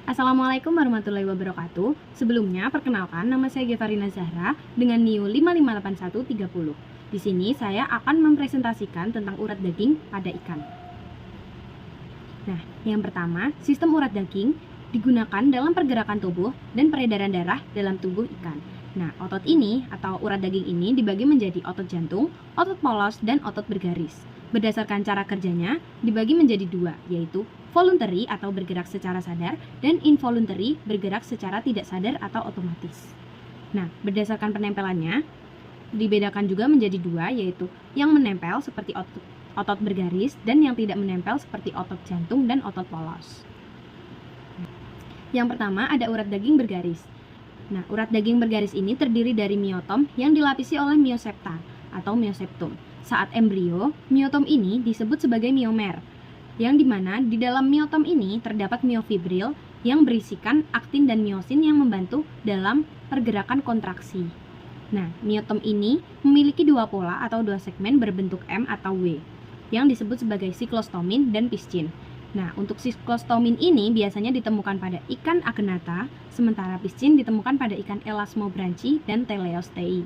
Assalamualaikum warahmatullahi wabarakatuh. Sebelumnya, perkenalkan nama saya Gevarina Zahra dengan NIU 558130. Di sini saya akan mempresentasikan tentang urat daging pada ikan. Nah, yang pertama, sistem urat daging digunakan dalam pergerakan tubuh dan peredaran darah dalam tubuh ikan. Nah, otot ini atau urat daging ini dibagi menjadi otot jantung, otot polos, dan otot bergaris. Berdasarkan cara kerjanya, dibagi menjadi dua, yaitu voluntary atau bergerak secara sadar dan involuntary bergerak secara tidak sadar atau otomatis. Nah, berdasarkan penempelannya, dibedakan juga menjadi dua, yaitu yang menempel seperti otot bergaris dan yang tidak menempel seperti otot jantung dan otot polos. Yang pertama ada urat daging bergaris. Nah, urat daging bergaris ini terdiri dari miotom yang dilapisi oleh miosepta atau mioseptum. Saat embrio, miotom ini disebut sebagai miomer, yang dimana di dalam miotom ini terdapat miofibril yang berisikan aktin dan miosin yang membantu dalam pergerakan kontraksi. Nah, miotom ini memiliki dua pola atau dua segmen berbentuk M atau W, yang disebut sebagai siklostomin dan piscin. Nah, untuk siklostomin ini biasanya ditemukan pada ikan agenata, sementara piscin ditemukan pada ikan elasmobranchi dan teleostei.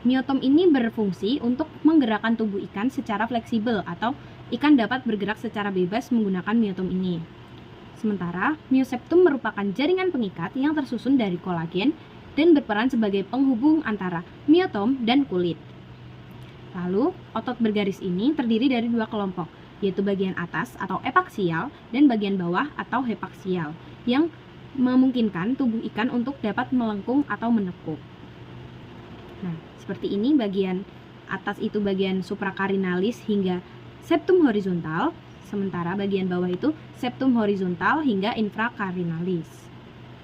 Miotom ini berfungsi untuk menggerakkan tubuh ikan secara fleksibel atau ikan dapat bergerak secara bebas menggunakan miotom ini. Sementara, mioseptum merupakan jaringan pengikat yang tersusun dari kolagen dan berperan sebagai penghubung antara miotom dan kulit. Lalu, otot bergaris ini terdiri dari dua kelompok, yaitu bagian atas atau epaksial dan bagian bawah atau hepaksial, yang memungkinkan tubuh ikan untuk dapat melengkung atau menekuk. Nah, seperti ini bagian atas itu bagian supracarinalis hingga septum horizontal, sementara bagian bawah itu septum horizontal hingga infracarinalis.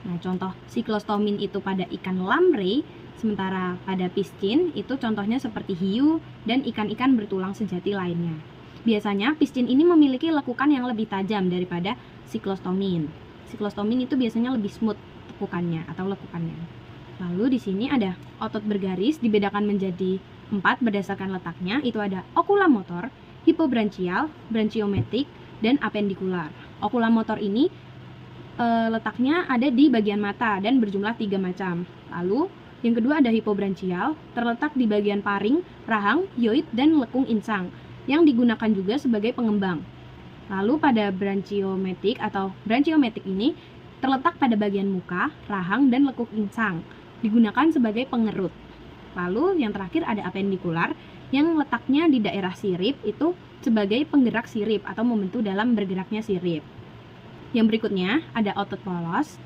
Nah, contoh siklostomin itu pada ikan lamprey, sementara pada piscin itu contohnya seperti hiu dan ikan-ikan bertulang sejati lainnya. Biasanya piscin ini memiliki lekukan yang lebih tajam daripada siklostomin. Siklostomin itu biasanya lebih smooth tekukannya atau lekukannya. Lalu di sini ada otot bergaris dibedakan menjadi 4 berdasarkan letaknya, itu ada okulamotor, hipobranchial, branchiometrik, dan apendikular. Okulamotor ini letaknya ada di bagian mata dan berjumlah 3 macam. Lalu yang kedua ada hipobranchial, terletak di bagian paring, rahang, hyoid, dan lekung insang, yang digunakan juga sebagai pengembang. Lalu pada branchiometrik atau branchiometrik ini terletak pada bagian muka, rahang, dan lekuk insang, digunakan sebagai pengerut. Lalu yang terakhir ada apendikular yang letaknya di daerah sirip itu sebagai penggerak sirip atau membantu dalam bergeraknya sirip. Yang berikutnya ada otot polos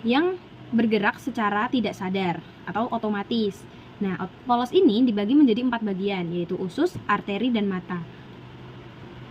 yang bergerak secara tidak sadar atau otomatis. Nah, otot polos ini dibagi menjadi 4 bagian, yaitu usus, arteri, dan mata,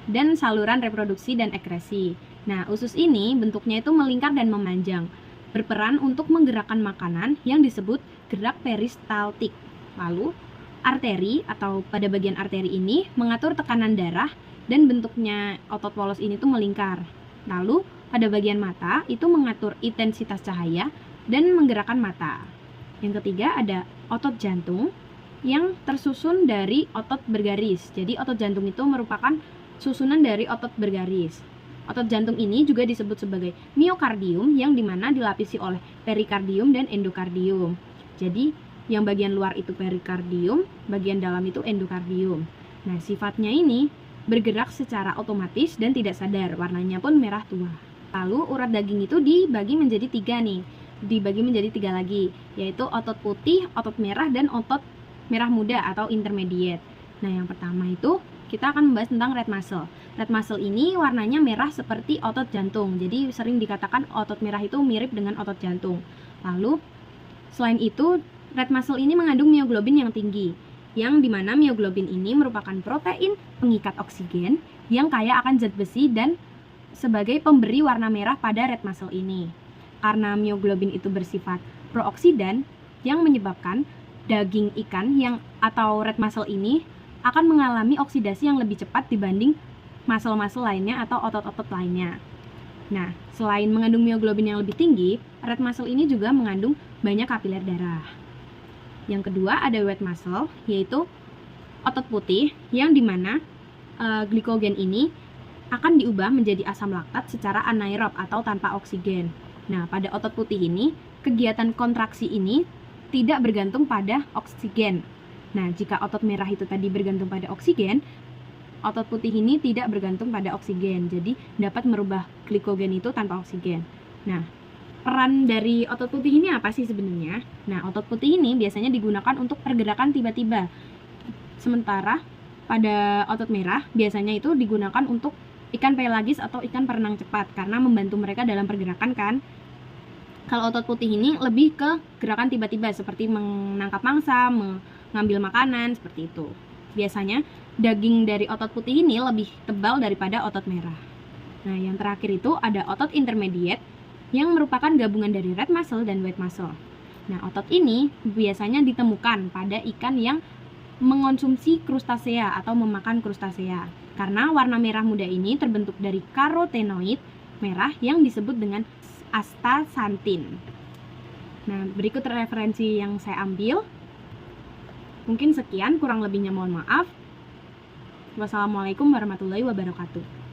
dan saluran reproduksi dan ekresi. Nah, usus ini bentuknya itu melingkar dan memanjang, berperan untuk menggerakkan makanan yang disebut gerak peristaltik. Lalu, arteri atau pada bagian arteri ini mengatur tekanan darah dan bentuknya otot polos ini tuh melingkar. Lalu, pada bagian mata itu mengatur intensitas cahaya dan menggerakkan mata. Yang ketiga ada otot jantung yang tersusun dari otot bergaris. Jadi otot jantung itu merupakan susunan dari otot bergaris. Otot jantung ini juga disebut sebagai miokardium yang dimana dilapisi oleh perikardium dan endokardium. Jadi yang bagian luar itu perikardium, bagian dalam itu endokardium. Nah, sifatnya ini bergerak secara otomatis dan tidak sadar, warnanya pun merah tua. Lalu urat daging itu dibagi menjadi 3 nih. Dibagi menjadi 3 lagi, yaitu otot putih, otot merah, dan otot merah muda atau intermediate. Nah, yang pertama itu kita akan membahas tentang red muscle. Red muscle ini warnanya merah seperti otot jantung, jadi sering dikatakan otot merah itu mirip dengan otot jantung. Lalu, selain itu, red muscle ini mengandung mioglobin yang tinggi, yang dimana mioglobin ini merupakan protein pengikat oksigen yang kaya akan zat besi dan sebagai pemberi warna merah pada red muscle ini. Karena mioglobin itu bersifat prooksidan yang menyebabkan daging ikan yang atau red muscle ini akan mengalami oksidasi yang lebih cepat dibanding muscle-muscle lainnya atau otot-otot lainnya. Nah, selain mengandung mioglobin yang lebih tinggi, red muscle ini juga mengandung banyak kapiler darah. Yang kedua ada white muscle, yaitu otot putih yang dimana glikogen ini akan diubah menjadi asam laktat secara anaerob atau tanpa oksigen. Nah, pada otot putih ini, kegiatan kontraksi ini tidak bergantung pada oksigen. Nah, jika otot merah itu tadi bergantung pada oksigen, otot putih ini tidak bergantung pada oksigen. Jadi, dapat merubah glikogen itu tanpa oksigen. Nah, peran dari otot putih ini apa sih sebenarnya? Nah, otot putih ini biasanya digunakan untuk pergerakan tiba-tiba. Sementara pada otot merah biasanya itu digunakan untuk ikan pelagis atau ikan perenang cepat karena membantu mereka dalam pergerakan kan. Kalau otot putih ini lebih ke gerakan tiba-tiba seperti menangkap mangsa, mengambil makanan, seperti itu. Biasanya daging dari otot putih ini lebih tebal daripada otot merah. Nah, yang terakhir itu ada otot intermediate yang merupakan gabungan dari red muscle dan white muscle. Nah, otot ini biasanya ditemukan pada ikan yang mengonsumsi krustasea atau memakan krustasea. Karena warna merah muda ini terbentuk dari karotenoid merah yang disebut dengan astaxanthin. Nah, berikut referensi yang saya ambil. Mungkin sekian, kurang lebihnya mohon maaf. Wassalamualaikum warahmatullahi wabarakatuh.